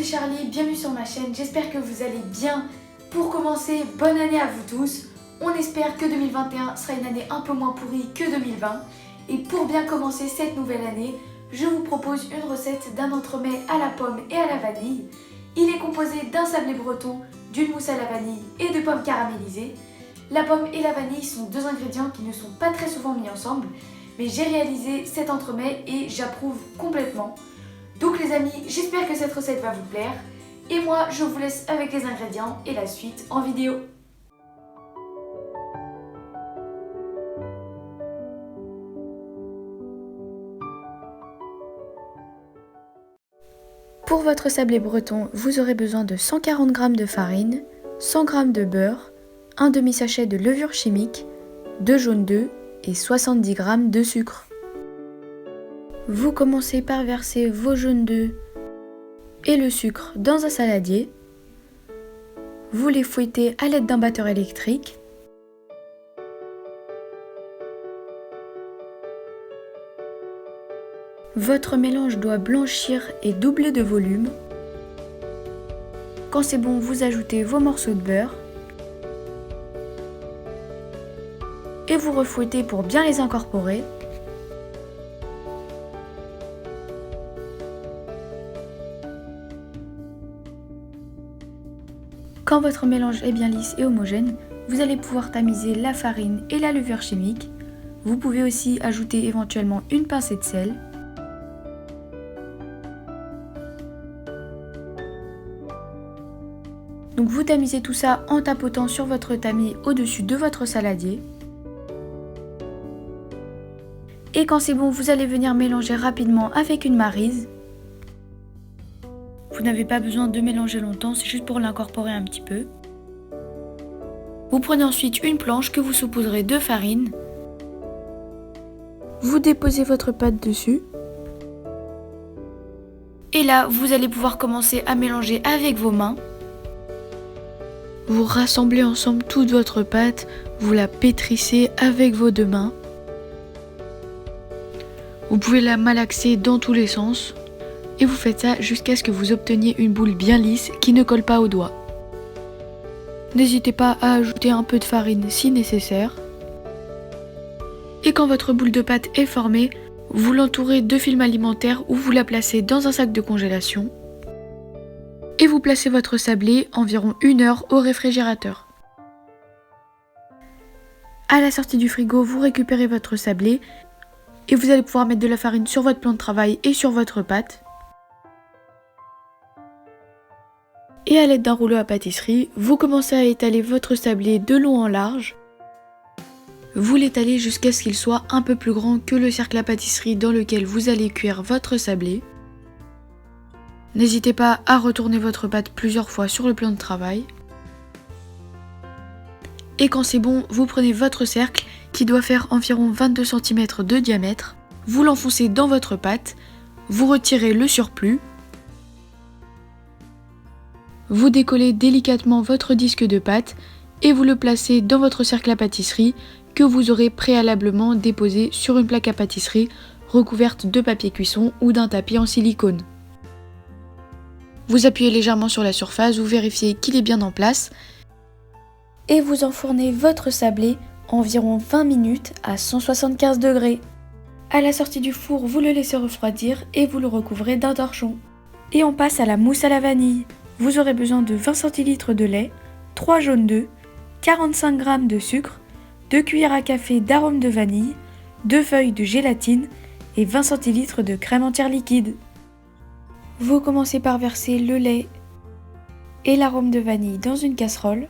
Charlie, bienvenue sur ma chaîne, j'espère que vous allez bien. Pour commencer, bonne année à vous tous. On espère que 2021 sera une année un peu moins pourrie que 2020. Et pour bien commencer cette nouvelle année, je vous propose une recette d'un entremets à la pomme et à la vanille. Il est composé d'un sablé breton, d'une mousse à la vanille et de pommes caramélisées. La pomme et la vanille sont deux ingrédients qui ne sont pas très souvent mis ensemble, mais j'ai réalisé cet entremets et j'approuve complètement. Donc les amis, j'espère que cette recette va vous plaire. Et moi, je vous laisse avec les ingrédients et la suite en vidéo. Pour votre sablé breton, vous aurez besoin de 140 g de farine, 100 g de beurre, un demi-sachet de levure chimique, 2 jaunes d'œufs et 70 g de sucre. Vous commencez par verser vos jaunes d'œufs et le sucre dans un saladier. Vous les fouettez à l'aide d'un batteur électrique. Votre mélange doit blanchir et doubler de volume. Quand c'est bon, vous ajoutez vos morceaux de beurre et vous refouettez pour bien les incorporer. Quand votre mélange est bien lisse et homogène, vous allez pouvoir tamiser la farine et la levure chimique. Vous pouvez aussi ajouter éventuellement une pincée de sel. Donc vous tamisez tout ça en tapotant sur votre tamis au-dessus de votre saladier. Et quand c'est bon, vous allez venir mélanger rapidement avec une maryse. Vous n'avez pas besoin de mélanger longtemps, c'est juste pour l'incorporer un petit peu. Vous prenez ensuite une planche que vous saupoudrez de farine. Vous déposez votre pâte dessus. Et là, vous allez pouvoir commencer à mélanger avec vos mains. Vous rassemblez ensemble toute votre pâte, vous la pétrissez avec vos deux mains. Vous pouvez la malaxer dans tous les sens. Et vous faites ça jusqu'à ce que vous obteniez une boule bien lisse qui ne colle pas aux doigts. N'hésitez pas à ajouter un peu de farine si nécessaire. Et quand votre boule de pâte est formée, vous l'entourez de film alimentaire ou vous la placez dans un sac de congélation. Et vous placez votre sablé environ 1 heure au réfrigérateur. À la sortie du frigo, vous récupérez votre sablé et vous allez pouvoir mettre de la farine sur votre plan de travail et sur votre pâte. Et à l'aide d'un rouleau à pâtisserie, vous commencez à étaler votre sablé de long en large. Vous l'étalez jusqu'à ce qu'il soit un peu plus grand que le cercle à pâtisserie dans lequel vous allez cuire votre sablé. N'hésitez pas à retourner votre pâte plusieurs fois sur le plan de travail. Et quand c'est bon, vous prenez votre cercle qui doit faire environ 22 cm de diamètre. Vous l'enfoncez dans votre pâte, vous retirez le surplus. Vous décollez délicatement votre disque de pâte et vous le placez dans votre cercle à pâtisserie que vous aurez préalablement déposé sur une plaque à pâtisserie recouverte de papier cuisson ou d'un tapis en silicone. Vous appuyez légèrement sur la surface, vous vérifiez qu'il est bien en place et vous enfournez votre sablé environ 20 minutes à 175 degrés. À la sortie du four, vous le laissez refroidir et vous le recouvrez d'un torchon. Et on passe à la mousse à la vanille. Vous aurez besoin de 20 centilitres de lait, 3 jaunes d'œufs, 45 g de sucre, 2 cuillères à café d'arôme de vanille, 2 feuilles de gélatine et 20 centilitres de crème entière liquide. Vous commencez par verser le lait et l'arôme de vanille dans une casserole.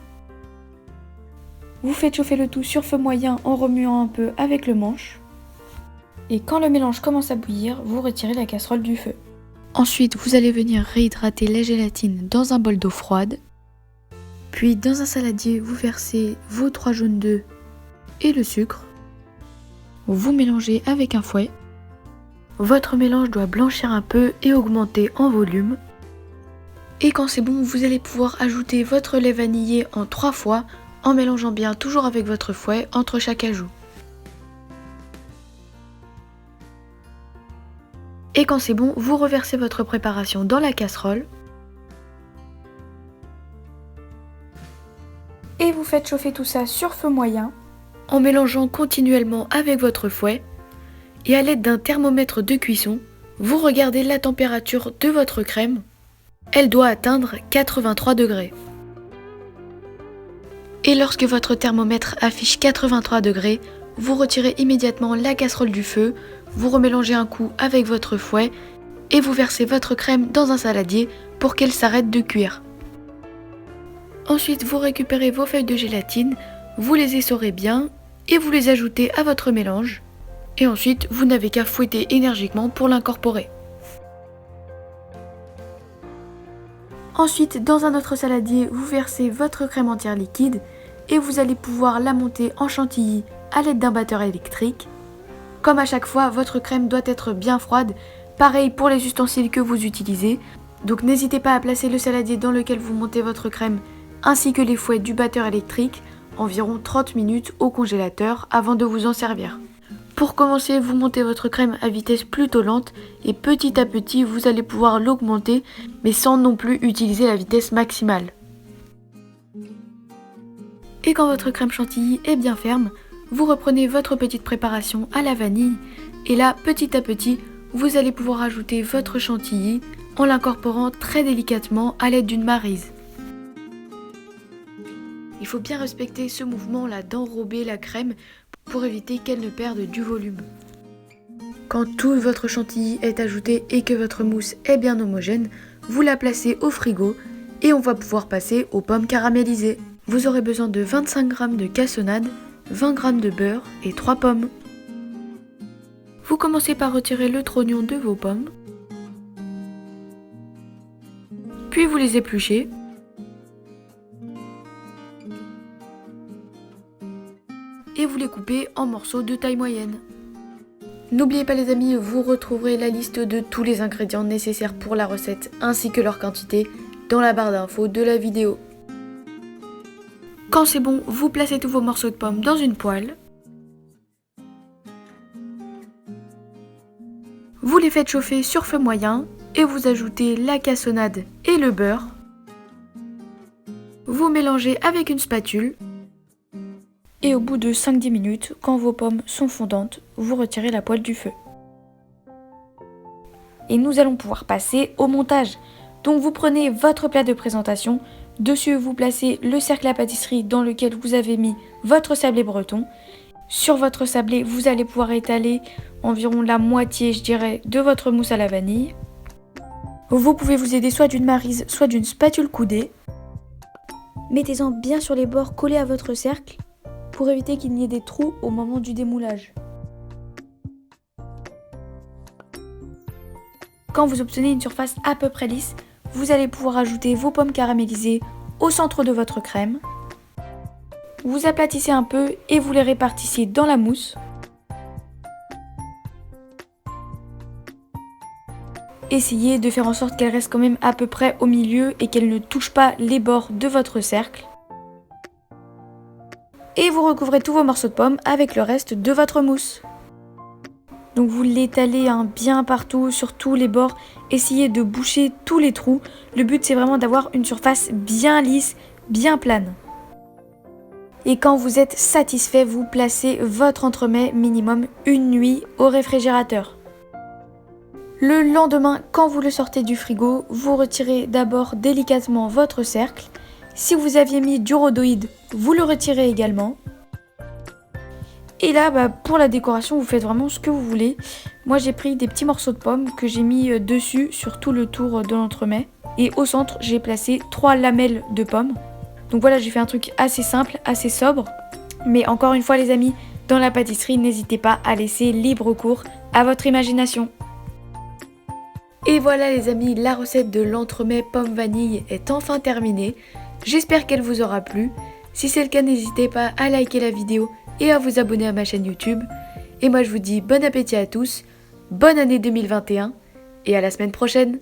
Vous faites chauffer le tout sur feu moyen en remuant un peu avec le manche. Et quand le mélange commence à bouillir, vous retirez la casserole du feu. Ensuite, vous allez venir réhydrater la gélatine dans un bol d'eau froide. Puis dans un saladier, vous versez vos 3 jaunes d'œufs et le sucre. Vous mélangez avec un fouet. Votre mélange doit blanchir un peu et augmenter en volume. Et quand c'est bon, vous allez pouvoir ajouter votre lait vanillé en 3 fois en mélangeant bien toujours avec votre fouet entre chaque ajout. Et quand c'est bon, vous reversez votre préparation dans la casserole. faites chauffer tout ça sur feu moyen en mélangeant continuellement avec votre fouet et à l'aide d'un thermomètre de cuisson, vous regardez la température de votre crème. Elle doit atteindre 83 degrés. Et lorsque votre thermomètre affiche 83 degrés, vous retirez immédiatement la casserole du feu, vous remélangez un coup avec votre fouet et vous versez votre crème dans un saladier pour qu'elle s'arrête de cuire. Ensuite, vous récupérez vos feuilles de gélatine, vous les essorez bien et vous les ajoutez à votre mélange. Et ensuite, vous n'avez qu'à fouetter énergiquement pour l'incorporer. Ensuite, dans un autre saladier, vous versez votre crème entière liquide et vous allez pouvoir la monter en chantilly à l'aide d'un batteur électrique. Comme à chaque fois, votre crème doit être bien froide, pareil pour les ustensiles que vous utilisez. Donc n'hésitez pas à placer le saladier dans lequel vous montez votre crème ainsi que les fouets du batteur électrique, environ 30 minutes au congélateur avant de vous en servir. Pour commencer, vous montez votre crème à vitesse plutôt lente et petit à petit, vous allez pouvoir l'augmenter, mais sans non plus utiliser la vitesse maximale. Et quand votre crème chantilly est bien ferme, vous reprenez votre petite préparation à la vanille et là, petit à petit, vous allez pouvoir ajouter votre chantilly en l'incorporant très délicatement à l'aide d'une maryse. Il faut bien respecter ce mouvement-là d'enrober la crème pour éviter qu'elle ne perde du volume. Quand tout votre chantilly est ajouté et que votre mousse est bien homogène, vous la placez au frigo et on va pouvoir passer aux pommes caramélisées. Vous aurez besoin de 25 g de cassonade, 20 g de beurre et 3 pommes. Vous commencez par retirer le trognon de vos pommes, puis vous les épluchez. Et vous les coupez en morceaux de taille moyenne. N'oubliez pas les amis, vous retrouverez la liste de tous les ingrédients nécessaires pour la recette ainsi que leur quantité dans la barre d'infos de la vidéo. Quand c'est bon, vous placez tous vos morceaux de pommes dans une poêle. Vous les faites chauffer sur feu moyen et vous ajoutez la cassonade et le beurre. Vous mélangez avec une spatule. Et au bout de 5-10 minutes, quand vos pommes sont fondantes, vous retirez la poêle du feu. Et nous allons pouvoir passer au montage. Donc vous prenez votre plat de présentation, dessus vous placez le cercle à pâtisserie dans lequel vous avez mis votre sablé breton. Sur votre sablé, vous allez pouvoir étaler environ la moitié, je dirais, de votre mousse à la vanille. Vous pouvez vous aider soit d'une maryse, soit d'une spatule coudée. Mettez-en bien sur les bords collés à votre cercle, pour éviter qu'il n'y ait des trous au moment du démoulage. Quand vous obtenez une surface à peu près lisse, vous allez pouvoir ajouter vos pommes caramélisées au centre de votre crème. Vous aplatissez un peu et vous les répartissez dans la mousse. Essayez de faire en sorte qu'elle reste quand même à peu près au milieu et qu'elle ne touche pas les bords de votre cercle. Et vous recouvrez tous vos morceaux de pommes avec le reste de votre mousse. Donc vous l'étalez bien partout, sur tous les bords. Essayez de boucher tous les trous. Le but c'est vraiment d'avoir une surface bien lisse, bien plane. Et quand vous êtes satisfait, vous placez votre entremets minimum une nuit au réfrigérateur. Le lendemain, quand vous le sortez du frigo, vous retirez d'abord délicatement votre cercle. Si vous aviez mis du rhodoïde, vous le retirez également. Et là, pour la décoration, vous faites vraiment ce que vous voulez. Moi, j'ai pris des petits morceaux de pommes que j'ai mis dessus sur tout le tour de l'entremet. Et au centre, j'ai placé 3 lamelles de pommes. Donc voilà, j'ai fait un truc assez simple, assez sobre. Mais encore une fois les amis, dans la pâtisserie, n'hésitez pas à laisser libre cours à votre imagination. Et voilà les amis, la recette de l'entremet pomme vanille est enfin terminée. J'espère qu'elle vous aura plu. Si c'est le cas, n'hésitez pas à liker la vidéo et à vous abonner à ma chaîne YouTube. Et moi je vous dis bon appétit à tous, bonne année 2021 et à la semaine prochaine.